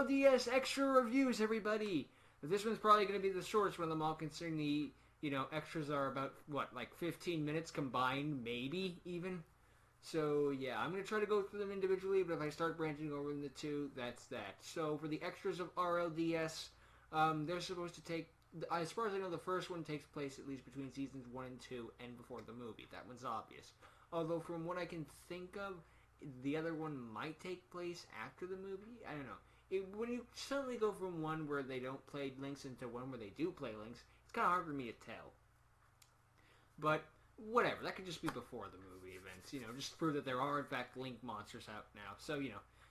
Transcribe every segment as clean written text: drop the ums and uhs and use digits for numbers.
R.L.D.S. extra reviews, everybody. This one's probably going to be the shortest one of them all, considering the, extras are about, like 15 minutes combined, maybe, even. So, yeah, I'm going to try to go through them individually, but if I start branching over into two, that's that. So, for the extras of R.L.D.S., they're supposed to take, as far as I know, the first one takes place at least between seasons 1 and 2 and before the movie. That one's obvious. Although, from what I can think of, the other one might take place after the movie. I don't know. When you suddenly go from one where they don't play Links into one where they do play Links, it's kind of hard for me to tell. But whatever, that could just be before the movie events. Just prove that there are in fact Link monsters out now. So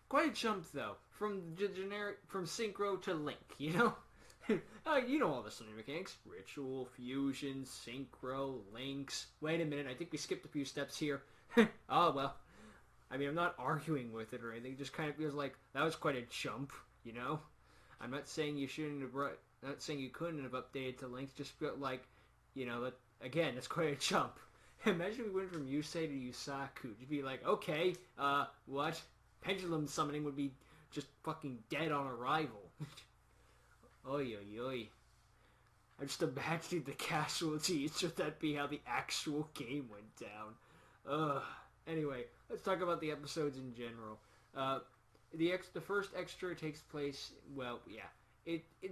quite a jump though from Synchro to Link. You know all the Sonic mechanics: ritual, fusion, Synchro, Links. Wait a minute, I think we skipped a few steps here. Oh well. I mean, I'm not arguing with it or anything. It just kind of feels like that was quite a jump, I'm not saying you shouldn't have. Not saying you couldn't have updated to Links. Just felt like, that again, that's quite a jump. Imagine we went from Yusei to Yusaku. You'd be like, okay, what? Pendulum summoning would be just fucking dead on arrival. Oy, oy, oy. I'm just imagining the casualties. Should that be how the actual game went down? Ugh. Anyway, let's talk about the episodes in general. The first extra takes place,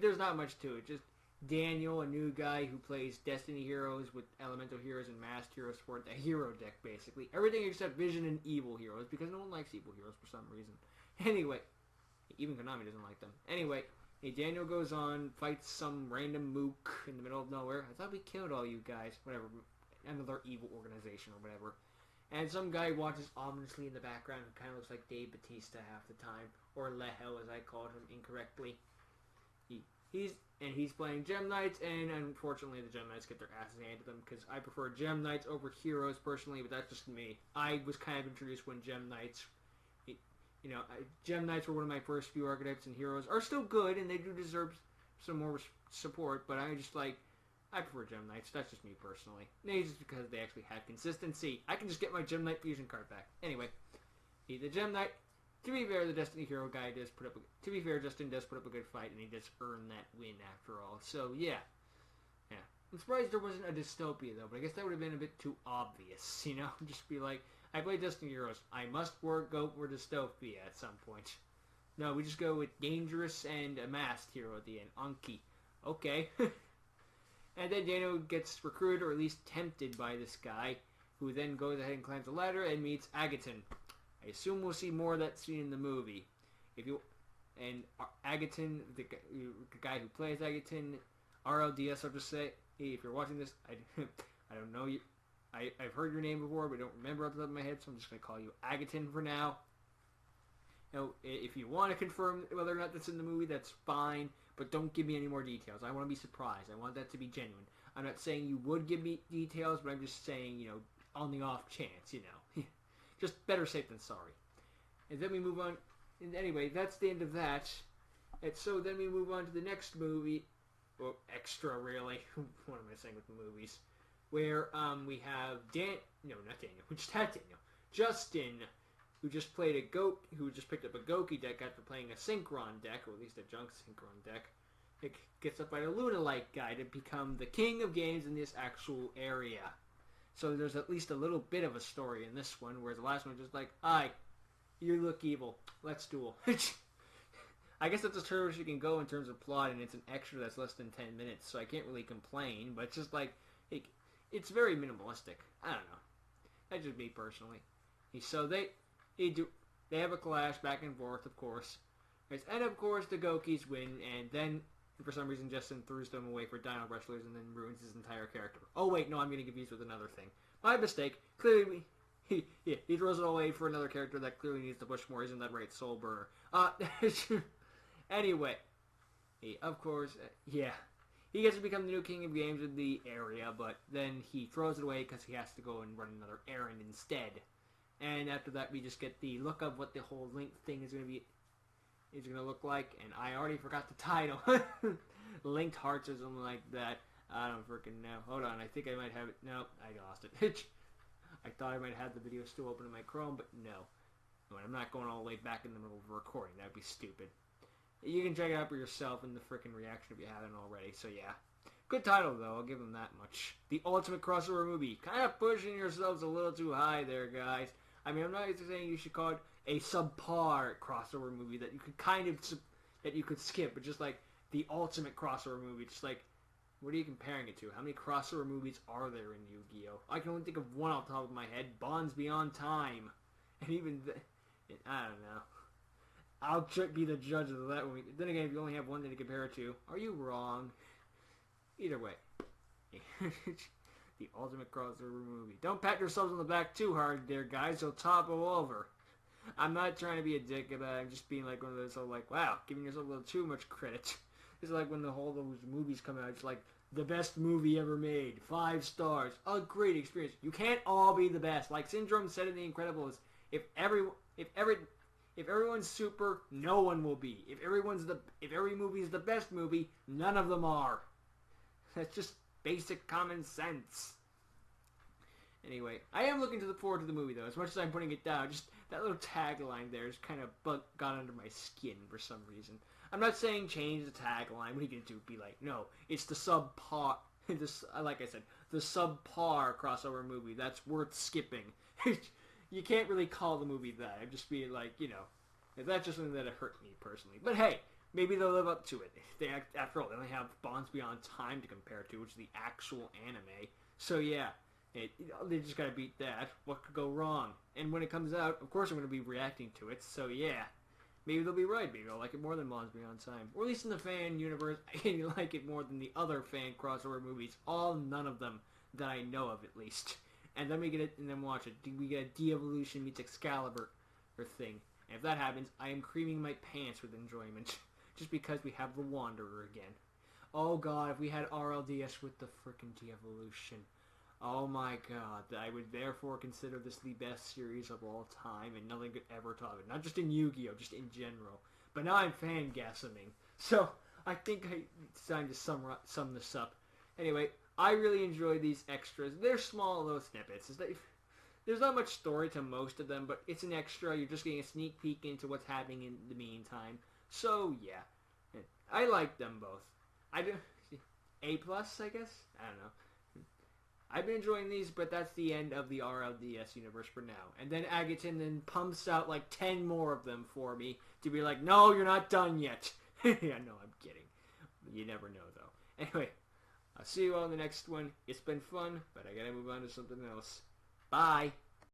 there's not much to it. Just Daniel, a new guy who plays Destiny heroes with Elemental heroes and Masked heroes for the hero deck, basically. Everything except Vision and Evil heroes, because no one likes Evil heroes for some reason. Anyway, even Konami doesn't like them. Anyway, Daniel goes on, fights some random mook in the middle of nowhere. I thought we killed all you guys. Whatever. Another evil organization or whatever. And some guy watches ominously in the background who kind of looks like Dave Bautista half the time. Or Lehel, as I called him incorrectly. He's playing Gem Knights, and unfortunately the Gem Knights get their asses handed to them, because I prefer Gem Knights over Heroes personally, but that's just me. I was kind of introduced when Gem Knights... Gem Knights were one of my first few archetypes, and Heroes are still good, and they do deserve some more support, but I prefer Gem Knights. That's just me personally. Maybe just because they actually have consistency. I can just get my Gem Knight fusion card back. Anyway, the Gem Knight. To be fair, the Destiny Hero guy does put up. Justin does put up a good fight, and he does earn that win after all. So yeah. I'm surprised there wasn't a dystopia though, but I guess that would have been a bit too obvious. Just be like, I play Destiny Heroes. I must go for dystopia at some point. No, we just go with dangerous and a masked hero at the end. Anki. Okay. And then Daniel gets recruited, or at least tempted by this guy, who then goes ahead and climbs the ladder and meets Agaton. I assume we'll see more of that scene in the movie. Agaton, the guy who plays Agaton, R.L.D.S. I'll just say, hey, if you're watching this, I don't know you. I've heard your name before, but don't remember off the top of my head, so I'm just going to call you Agaton for now. If you want to confirm whether or not that's in the movie, that's fine. But don't give me any more details. I want to be surprised. I want that to be genuine. I'm not saying you would give me details, but I'm just saying, on the off chance, Just better safe than sorry. And then we move on. And anyway, that's the end of that. And so then we move on to the next movie. Well, extra, really. What am I saying with the movies? Where we have Justin, who just picked up a Gouki deck after playing a Synchron deck, or at least a junk Synchron deck. It gets up by a Luna-like guy to become the king of games in this actual area. So there's at least a little bit of a story in this one, whereas the last one was just like, "Hi, you look evil. Let's duel." I guess that's as far as you can go in terms of plot, and it's an extra that's less than 10 minutes, so I can't really complain, but it's just like, it's very minimalistic. I don't know. That's just me personally. So they have a clash back and forth, of course. And of course, the Goukis win, and then, for some reason, Justin throws them away for Dino Wrestlers and then ruins his entire character. Oh wait, no, I'm getting confused with another thing. My mistake. Clearly, he throws it away for another character that clearly needs to push more. Isn't that right, Soul Burner? Anyway, of course, he gets to become the new king of games in the area, but then he throws it away because he has to go and run another errand instead. And after that, we just get the look of what the whole Link thing is going to look like, and I already forgot the title. Linked Hearts or something like that. I don't freaking know. Hold on, I think I might have it. No, I lost it. I thought I might have the video still open in my Chrome, but no. I'm not going all the way back in the middle of a recording. That would be stupid. You can check it out for yourself in the freaking reaction if you haven't already. So yeah. Good title, though. I'll give them that much. The ultimate crossover movie. Kind of pushing yourselves a little too high there, guys. I mean, I'm not saying you should call it a subpar crossover movie that you could that you could skip, but just like the ultimate crossover movie. Just like, what are you comparing it to? How many crossover movies are there in Yu-Gi-Oh? I can only think of one off the top of my head. Bonds Beyond Time. And even, I don't know. I'll be the judge of that one. Then again, if you only have one thing to compare it to, are you wrong? Either way. The ultimate crossover movie. Don't pat yourselves on the back too hard there, guys. You'll topple over. I'm not trying to be a dick about it. I'm just being like one of those, so like, wow, giving yourself a little too much credit. It's like when whole those movies come out. It's like, the best movie ever made. 5 stars. A great experience. You can't all be the best. Like Syndrome said in The Incredibles, if everyone's super, no one will be. If every movie is the best movie, none of them are. That's just basic common sense. Anyway, I am looking forward to the movie, though. As much as I'm putting it down, just that little tagline there just kind of got under my skin for some reason. I'm not saying change the tagline. What are you going to do? Be like, no, it's the subpar, like I said, the subpar crossover movie. That's worth skipping. You can't really call the movie that. I'm just being like, that's just something that hurt me personally. But hey, maybe they'll live up to it. After all, they only have Bonds Beyond Time to compare to, which is the actual anime. So yeah, they just gotta beat that. What could go wrong? And when it comes out, of course I'm gonna be reacting to it. So yeah, maybe they'll be right. Maybe I'll like it more than Bonds Beyond Time, or at least in the fan universe, I like it more than the other fan crossover movies. None of them that I know of, at least. And then we get it, and then watch it. We get a De-Evolution meets Excalibur or thing. And if that happens, I am creaming my pants with enjoyment. Just because we have the Wanderer again. Oh god, if we had R.L.D.S. with the frickin' De-Evolution. Oh my god, I would therefore consider this the best series of all time, and nothing could ever top it. Not just in Yu-Gi-Oh!, just in general. But now I'm fan-gassing. So, I think it's time to sum this up. Anyway, I really enjoy these extras. They're small little snippets. There's not much story to most of them, but it's an extra. You're just getting a sneak peek into what's happening in the meantime. So, yeah. I like them both. I do. A+, I guess? I don't know. I've been enjoying these, but that's the end of the R.L.D.S. universe for now. And then Agaton then pumps out like 10 more of them for me to be like, no, you're not done yet. Yeah, no, I'm kidding. You never know, though. Anyway, I'll see you all in the next one. It's been fun, but I gotta move on to something else. Bye.